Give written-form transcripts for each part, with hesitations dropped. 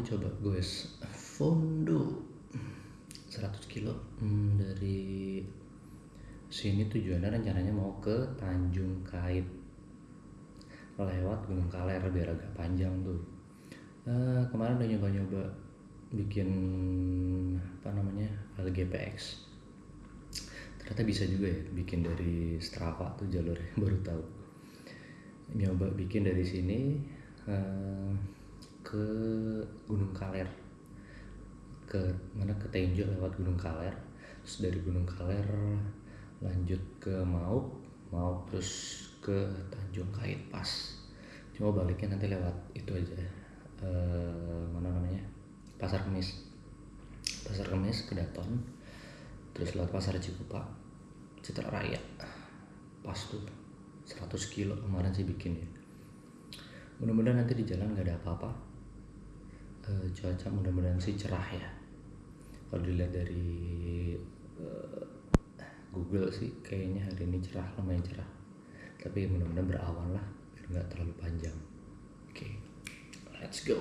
coba goes Fondo 100 kilo dari sini. Tujuannya rencananya mau ke Tanjung Kait lewat Gunung Kaler biar agak panjang tuh. Kemarin udah nyoba bikin LGPX, ternyata bisa juga ya bikin dari Strava tuh jalurnya. Baru tahu. Nyoba bikin dari sini ke Gunung Kaler, ke Tenjo lewat Gunung Kaler, terus dari Gunung Kaler lanjut ke Mauk terus ke Tanjung Kait pas. Cuma baliknya nanti lewat itu aja, Pasar Kemis ke Daton, terus lewat Pasar Cikupa, Citra Raya, pas tuh 100 kilo kemarin sih bikin ya. Mudah-mudahan nanti di jalan nggak ada apa-apa. Cuaca mudah-mudahan sih cerah ya. Kalau dilihat dari Google sih kayaknya hari ini cerah, lumayan cerah. Tapi mudah-mudahan berawan lah biar nggak terlalu panjang. Oke, let's go.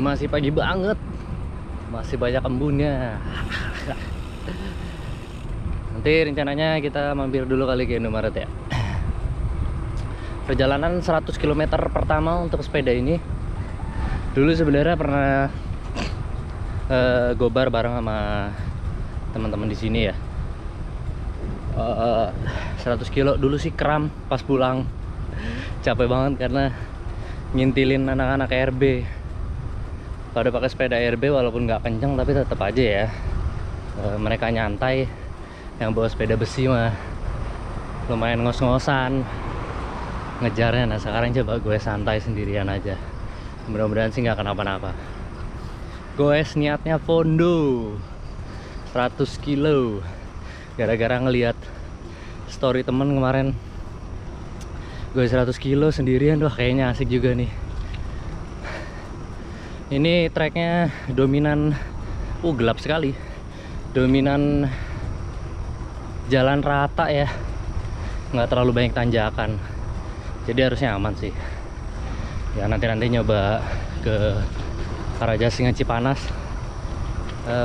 Masih pagi banget, masih banyak embunnya. Nanti rencananya kita mampir dulu kali ke Indomaret ya. Perjalanan 100 km pertama untuk sepeda ini. Dulu sebenarnya pernah gobar bareng sama teman-teman di sini ya. 100 kilo dulu sih kram pas pulang. Capek banget karena ngintilin anak-anak RB. Pada pakai sepeda RB walaupun nggak kenceng tapi tetap aja ya, mereka nyantai. Yang bawa sepeda besi mah lumayan ngos-ngosan ngejarnya. Nah sekarang coba gue santai sendirian aja, mudah-mudahan sih nggak kenapa-napa. Gue niatnya Fondo 100 kilo gara-gara ngelihat story temen kemarin gue 100 kilo sendirian. Wah kayaknya asik juga nih. Ini treknya dominan, gelap sekali, dominan jalan rata ya, nggak terlalu banyak tanjakan, jadi harusnya aman sih ya. Nanti nyoba ke Karajasingan Cipanas,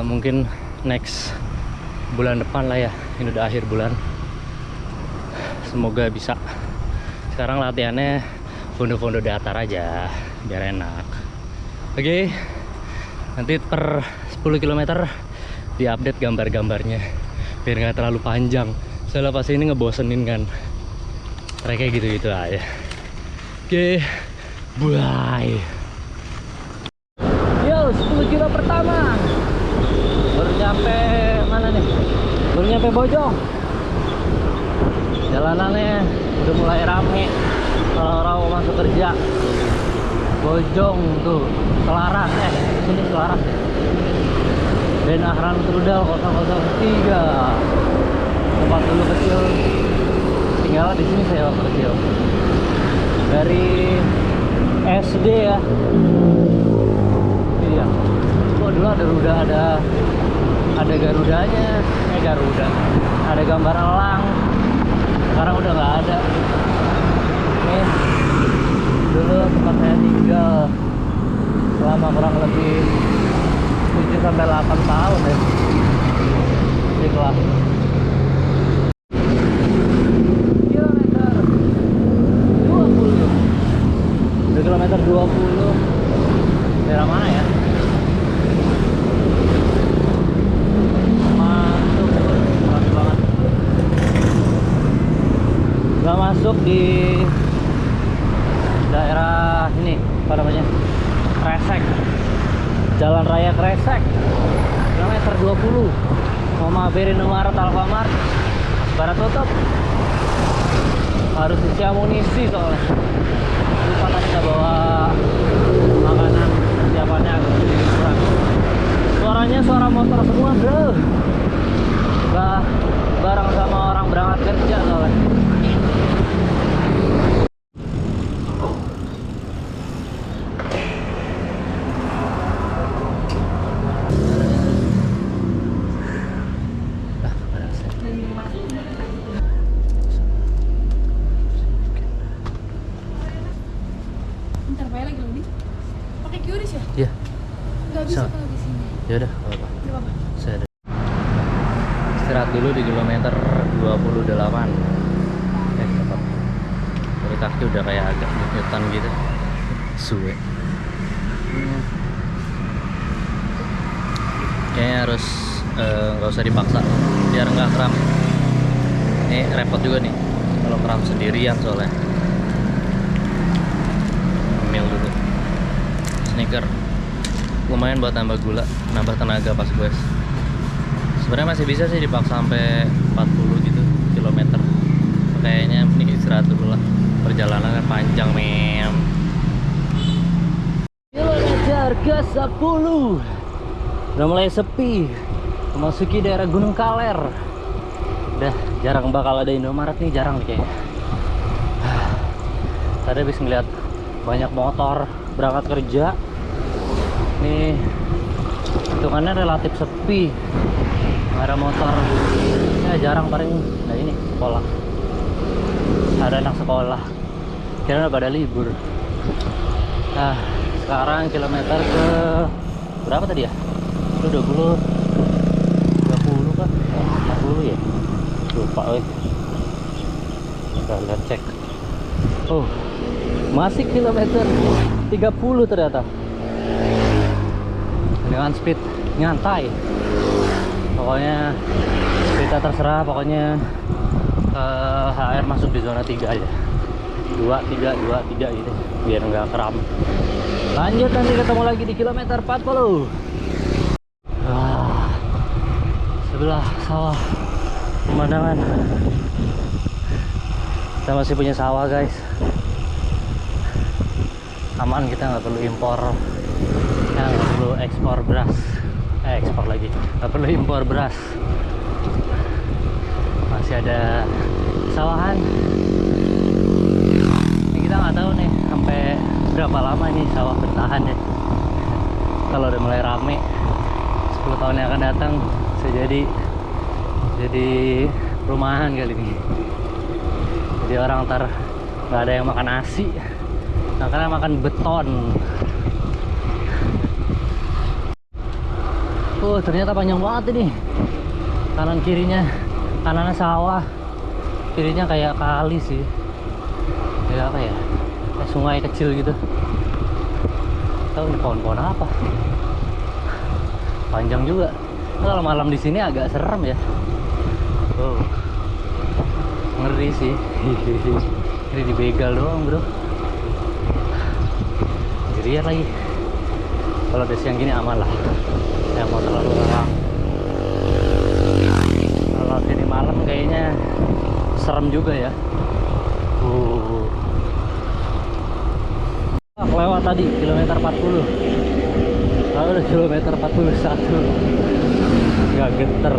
mungkin next bulan depan lah ya. Ini udah akhir bulan, semoga bisa. Sekarang latihannya fondo-fondo datar aja biar enak. Oke, nanti per 10 km diupdate gambar-gambarnya biar nggak terlalu panjang. Soalnya pas ini ngebosenin kan, kayak gitu-gitu aja. Oke, bye. Yo, 10 kilo pertama baru nyampe mana nih? Baru nyampe Bojong. Jalanannya udah mulai rame, orang-orang mau masuk kerja. Bojong tuh, Selaras, sini Selaras. Dan Ahran Trudal 003. Tempat dulu kecil, tinggal di sini saya waktu kecil. Dari SD ya. Iya. Oh, dulu ada Garudanya, Garuda. Ada gambar elang. Sekarang udah nggak ada. Nih, dulu tempat saya tinggal selama kurang lebih 7-8 tahun ya. Itulah. Kilometer 20. Udah kilometer 20. Daerah mana ya? Mantul banget. Selamat tutup di daerah ini, apa namanya, Kresek, Jalan Raya Kresek, kilometer 20 mau mampir Indomaret, Alfamart, pada tutup. Harus isi amunisi soalnya. Lupa tadi kita bawa makanan, persiapannya agak sedikit kurang. Suaranya suara motor semua bro, bah bareng sama orang berangkat kerja soalnya. Bentar, bayar lagi loading. Pakai QRIS ya? Iya. Nggak bisa Bisa. kalau di sini. Ya udah, apa-apa. Nggak apa-apa. Saya ada. Istirahat dulu di kilometer 28. Tetap. Dari kaki udah kayak agak nyut-nyutan gitu. Suwe. Kayaknya harus nggak usah dipaksa biar nggak kram. Ini repot juga nih kalau kram sendirian soalnya. Ambil dulu sneaker, lumayan buat nambah gula, nambah tenaga pas gue. Sebenarnya masih bisa sih dipaksa sampai 40 gitu kilometer. Kayaknya mending istirahat dulu lah, perjalanan kan panjang men. Kilometer ke 10 udah mulai sepi, memasuki daerah Gunung Kaler. Udah jarang bakal ada Indomaret nih, jarang nih kayaknya. Tadi habis ngeliat banyak motor berangkat kerja nih, hitungannya relatif sepi, nggak ada motor ya, jarang. Paling nah ini sekolah, ada anak sekolah, kira pada libur. Nah sekarang kilometer ke berapa tadi ya, itu 20 kah, 40 ya, lupa weh. Kita lihat cek. Oh masih kilometer 30 ternyata, dengan speed nyantai. Pokoknya kita terserah, pokoknya HR masuk di zona 3 aja, 2, 3 gitu, biar nggak kram. Lanjut, nanti ketemu lagi di kilometer 40. Sebelah sawah, pemandangan. Kita masih punya sawah guys, aman, kita nggak perlu impor, kita nggak perlu ekspor beras, ekspor lagi, nggak perlu impor beras, masih ada sawahan. Ini kita nggak tahu nih sampai berapa lama ini sawah bertahan ya. Kalau udah mulai rame 10 tahun yang akan datang bisa jadi perumahan kali ini. Jadi orang ntar nggak ada yang makan nasi, makanya makan beton. Ternyata panjang banget ini. Kanan kirinya, kanannya sawah, kirinya kayak kali sih, kayak apa ya, kayak sungai kecil gitu. Tahu ini pohon-pohon apa, panjang juga. Kalau malam di sini agak serem ya. Ngeri sih. Ini dibegal doang bro, jadian lagi. Kalau udah siang gini aman lah, yang mau terlalu orang. Kalau sini malam kayaknya serem juga ya. Lewat tadi kilometer 40, lalu udah kilometer 41, nggak geter,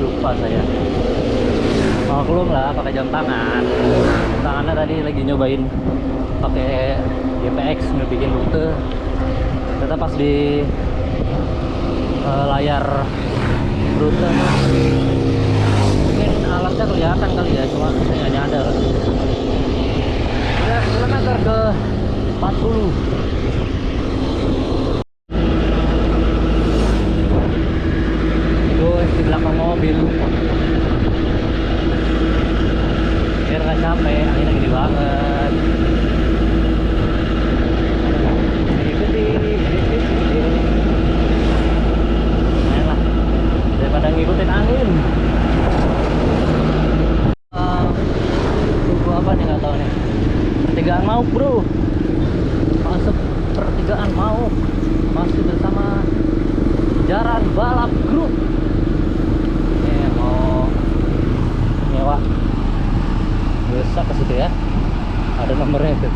lupa saya. Maklum lah pakai jam tangan. Tangannya tadi lagi nyobain pakai GPX ngebikin rute. Ternyata pas di layar rute mungkin alatnya kelihatan kali ya, cuma saya nggak nyadar. Udah kilometer ke 40. Guys, di belakang mobil biar nggak capek, anginnya gede banget. Main lah daripada ngikutin angin. Tunggu apa nih, pertigaan Mauk bro, masuk pertigaan Mauk, masih bersama Jaran Balap Group. Ini mau nyewa bisa ke situ ya, ada nomornya itu,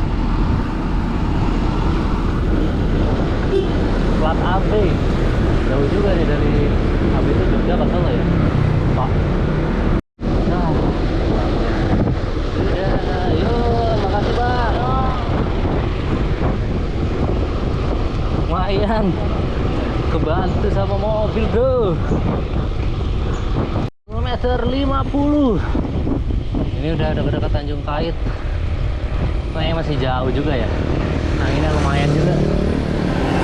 plat AB. Jauh juga nih dari AB itu Jogja apa salah ya Pak. Nah udah, yuk makasih bang. Lumayan kebantu sama mobil bro. Kilometer 50. Ini udah dekat Tanjung Kait. Kayaknya masih jauh juga ya. Anginnya lumayan juga.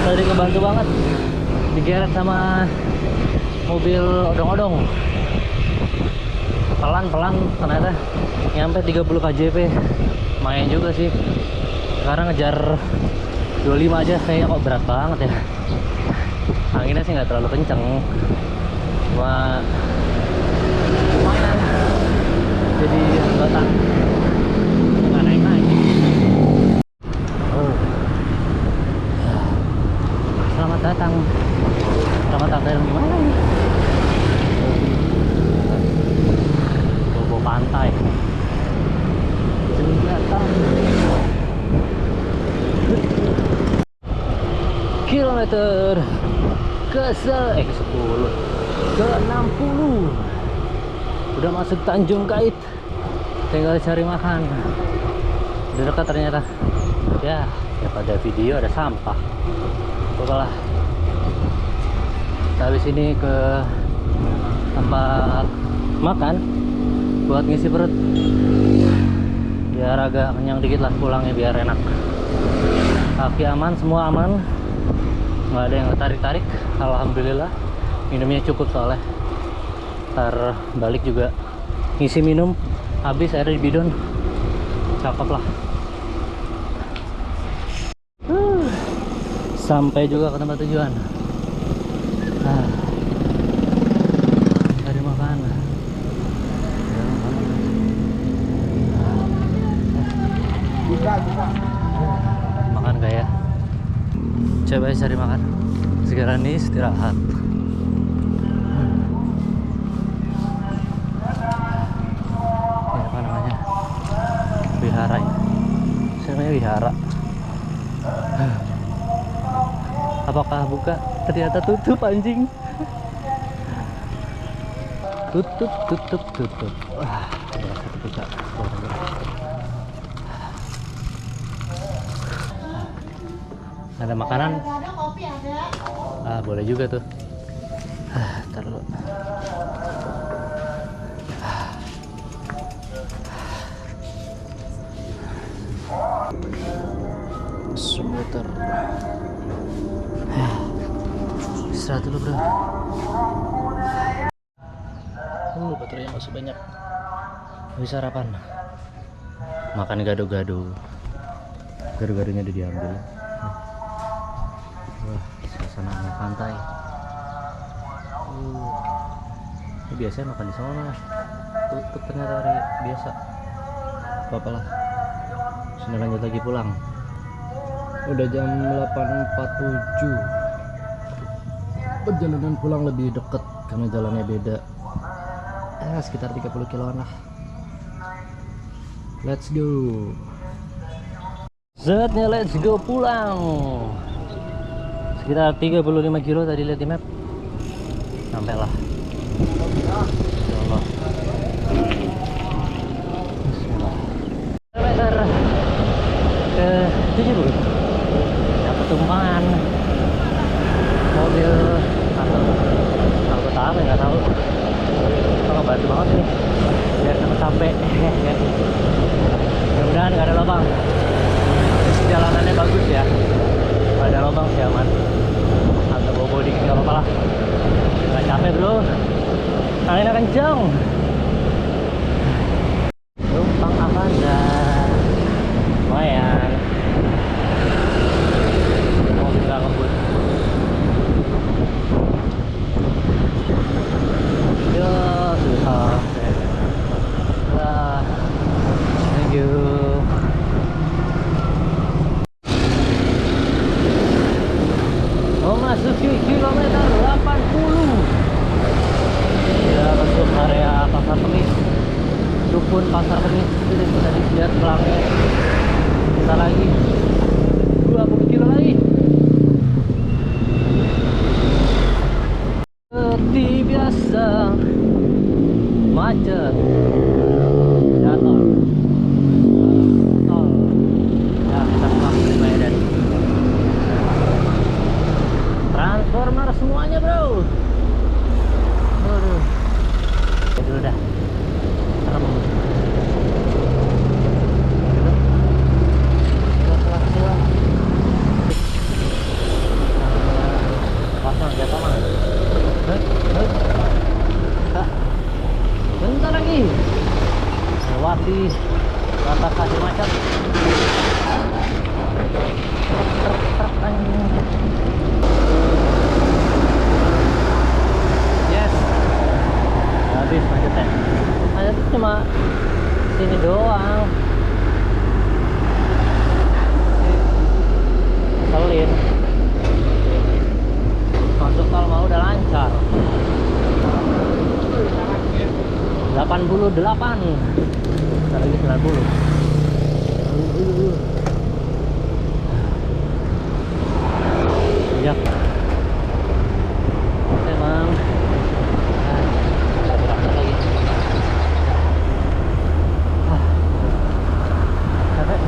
Tadi kebantu banget digeret sama mobil odong-odong. Pelan-pelan ternyata nyampe 30 kjp. Lumayan juga sih. Sekarang ngejar 25 aja kayaknya kok berat banget ya. Anginnya sih nggak terlalu kenceng, cuma lumayan jadi batang nggak naik-naik. Oh. Selamat datang di mana ini? Bobo pantai. Selamat datang. Kilometer ke 10 ke 60. Udah masuk Tanjung Kait, tinggal cari makan. Udah dekat ternyata ya, daripada video ada sampah. Pokoknya habis ini ke tempat makan buat ngisi perut biar agak kenyang dikit lah, pulangnya biar enak. Kaki aman, semua aman, nggak ada yang tarik-tarik, alhamdulillah. Minumnya cukup soalnya ntar balik juga ngisi minum, habis air di bidon, cakep lah. Sampai juga ke tempat tujuan. Cari makan. Makan kayak coba cari makan. Sekarang ini istirahat. Ini apa namanya? Wihara ya. Namanya wihara. Apakah buka? Ternyata tutup anjing. Tutup. Wah, buka. Ada makanan? Ada kopi ada. Boleh juga tuh. Ntar dulu. Sebentar. Istirahat dulu bro. Baterainya masih banyak. Bisa sarapan. Makan gado-gado. Gado-gadonya udah diambil. Wah, suasana pantai. Ini biasanya makan di sana. Tutup ternyata hari biasa. Apa lah. Sudah lanjut lagi pulang. Udah jam 8.47. Perjalanan pulang lebih dekat karena jalannya beda. Sekitar 30 kiloan lah. Let's go. Saatnya let's go pulang. Sekitar 35 kilo tadi lihat di map. Sampai lah. Insyaallah. Bismillah. Kilometer ke 70. Dapat tumpangan mobil atau anggota apa nggak tahu. Ngebantu banget nih biar cepet sampai. Mudah-mudahan nggak ada lubang. Jalanannya bagus ya, nggak ada lubang sih, aman. Atau bobo dikit nggak apa-apa lah, nggak capek bro, anginnya kencang. Numpang Avanza lumayan, mobil nggak ngebut. Thank you. Bentar lagi 90. Siap. Emang berangkat lagi. Capek.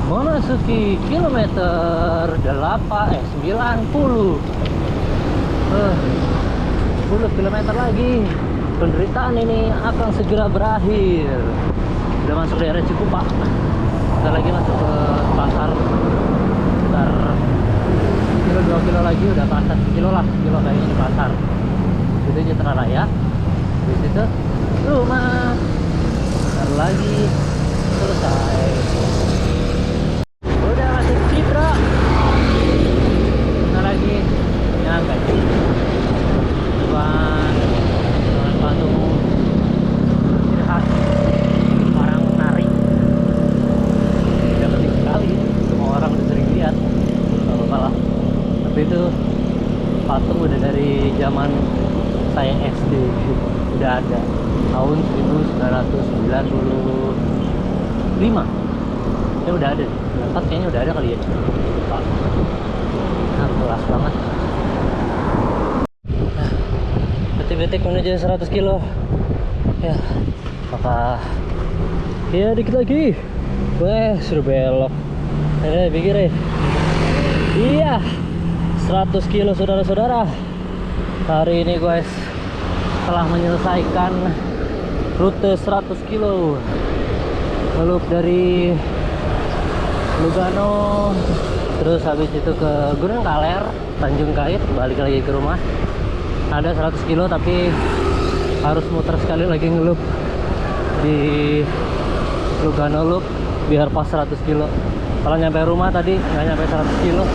Memasuki kilometer 90. 10 kilometer lagi. Penderitaan ini akan segera berakhir. Udah masuk daerah Cikupa. Kita lagi masuk ke pasar. Sekitar kilo 2 kilo lagi udah pasar, kilo kayaknya di pasar. Itu Citra Raya. Di situ rumah. Bentar lagi selesai. Udah masuk Citra. Bentar lagi nyampe. Depan patung ciri khas orang nari. Udah penting sekali, semua orang udah sering lihat. Gak apa-apa lah. Tapi itu patung udah dari zaman saya SD udah ada, tahun 1995 ya udah ada. 94 kayaknya udah ada kali ya, lupa. Nah, kelas banget. Detik-detik menuju 100 kilo ya. Apakah ya dikit lagi. Wah, suruh belok. Pikir iya 100 kilo saudara-saudara. Hari ini guys telah menyelesaikan rute 100 kilo Ngelup dari Lugano, terus habis itu ke Gunung Kaler, Tanjung Kait, balik lagi ke rumah. Ada 100 kilo tapi harus muter sekali lagi ngelup di Lugano Loop biar pas 100 kilo. Kalau nyampe rumah tadi nggak nyampe 100 kilo,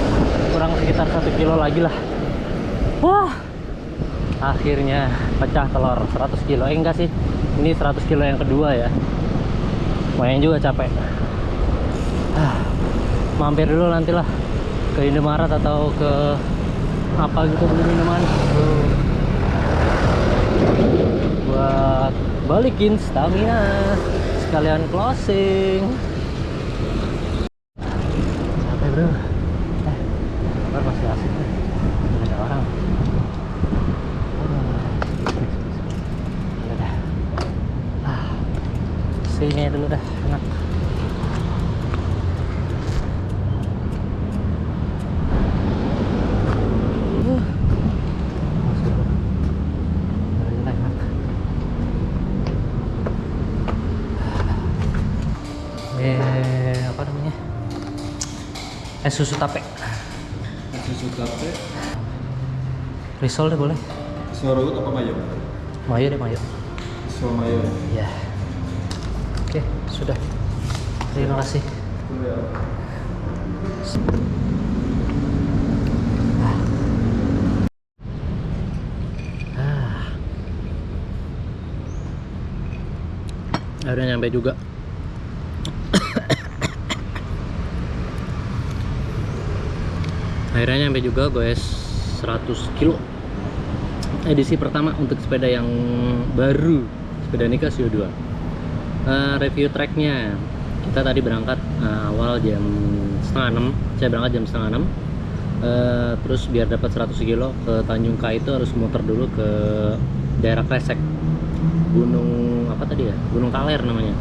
kurang sekitar 1 kilo lagi lah. Wah, akhirnya pecah telur 100 kilo. Enggak sih, ini 100 kilo yang kedua ya. Lumayan juga capek. Mampir dulu nantilah ke Indomaret atau ke apa gitu beli minuman buat balikin stamina sekalian closing. Capek bro. Baru masih asik nih. Ada orang. Udah. Sini dulu dah, enak. Apa namanya? Es susu tape. Susu tape. Risol deh boleh. Suara apa mayo? Mayo deh, mayo. Suara mayo. Ya. Oke, sudah. Terima kasih. Akhirnya nyampe juga. Akhirnya nyampe juga guys, 100 kilo. Edisi pertama untuk sepeda yang baru, sepeda Nika Sio 2. Review tracknya, kita tadi berangkat awal jam 5:30. Saya berangkat jam 5:30. Terus biar dapat 100 kilo ke Tanjung Kait itu harus muter dulu ke daerah Kresek, Gunung apa tadi ya, Gunung Kaler namanya.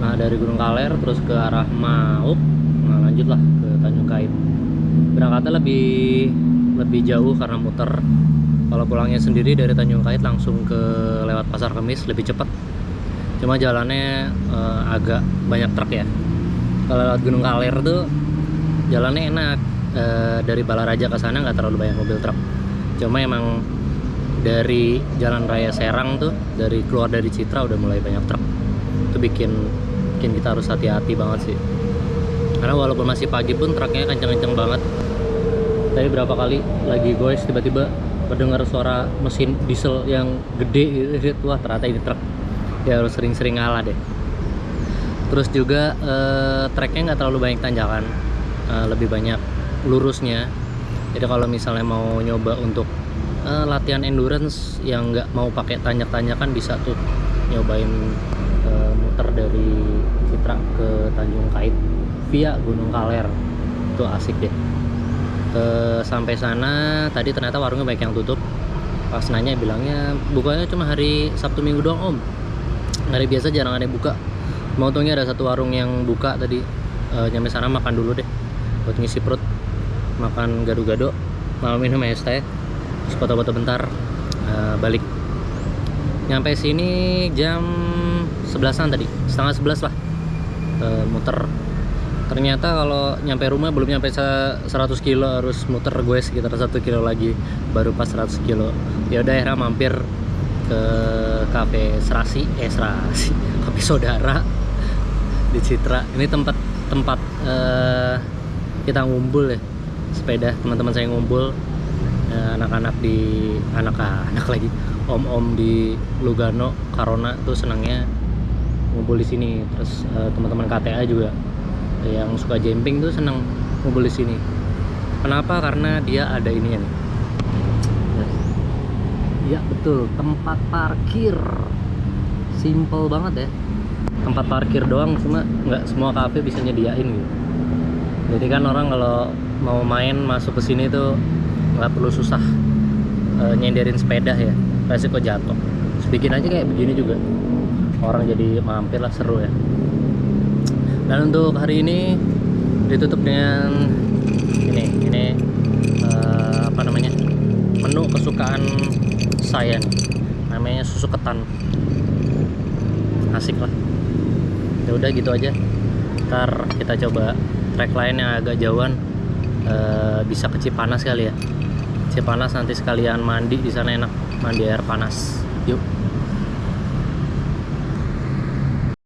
Nah dari Gunung Kaler terus ke arah Mauk, nah lanjutlah ke Tanjung Kait. Berangkatnya lebih jauh karena muter. Kalau pulangnya sendiri dari Tanjung Kait langsung ke lewat Pasar Kemis lebih cepat. Cuma jalannya agak banyak truk ya. Kalau lewat Gunung Kaler tuh jalannya enak. Dari Balaraja ke sana nggak terlalu banyak mobil truk. Cuma emang dari Jalan Raya Serang tuh, dari keluar dari Citra udah mulai banyak truk. Itu bikin kita harus hati-hati banget sih. Karena walaupun masih pagi pun truknya kenceng-kenceng banget. Tadi berapa kali lagi guys tiba-tiba mendengar suara mesin diesel yang gede gitu. Wah ternyata ini truk. Ya harus sering-sering ngalah deh. Terus juga treknya nggak terlalu banyak tanjakan, lebih banyak lurusnya. Jadi kalau misalnya mau nyoba untuk latihan endurance yang nggak mau pakai tanjak-tanjakan bisa tuh nyobain muter dari Citra ke Tanjung Kait via Gunung Kaler. Itu asik deh. Sampai sana tadi ternyata warungnya banyak yang tutup. Pas nanya bilangnya bukanya cuma hari Sabtu Minggu doang om, hari biasa jarang ada yang buka. Mau untungnya ada satu warung yang buka tadi. Nyampe sana makan dulu deh buat ngisi perut, makan gado-gado, mau minum es teh, terus foto-foto bentar, balik. Nyampe sini jam 11-an tadi, setengah 11 lah. Muter. Ternyata kalau nyampe rumah belum nyampe 100 kilo, harus muter gue sekitar 1 kilo lagi baru pas 100 kilo. Ya udah akhirnya mampir ke kafe Serasi, Kopi Saudara di Citra. Ini tempat kita ngumpul ya, sepeda teman-teman saya ngumpul, anak-anak lagi, om-om di Lugano, Karona tuh senangnya ngumpul di sini. Terus teman-teman KTA juga yang suka jumping tuh senang ngumpul di sini. Kenapa? Karena dia ada ininya nih. Ya betul, tempat parkir. Simple banget ya. Tempat parkir doang, cuma nggak semua kafe bisa nyediain gitu. Jadi kan orang kalau mau main masuk ke sini tuh nggak perlu susah nyenderin sepeda ya, resiko jatuh. Terus bikin aja kayak begini juga, orang jadi mampir lah, seru ya. Dan untuk hari ini ditutup dengan ini apa namanya, menu kesukaan saya nih, namanya susu ketan. Asik lah. Ya udah gitu aja. Ntar kita coba trek lain yang agak jauhan, bisa ke Cipanas kali ya. Cipanas nanti sekalian mandi di sana, enak mandi air panas. Yuk.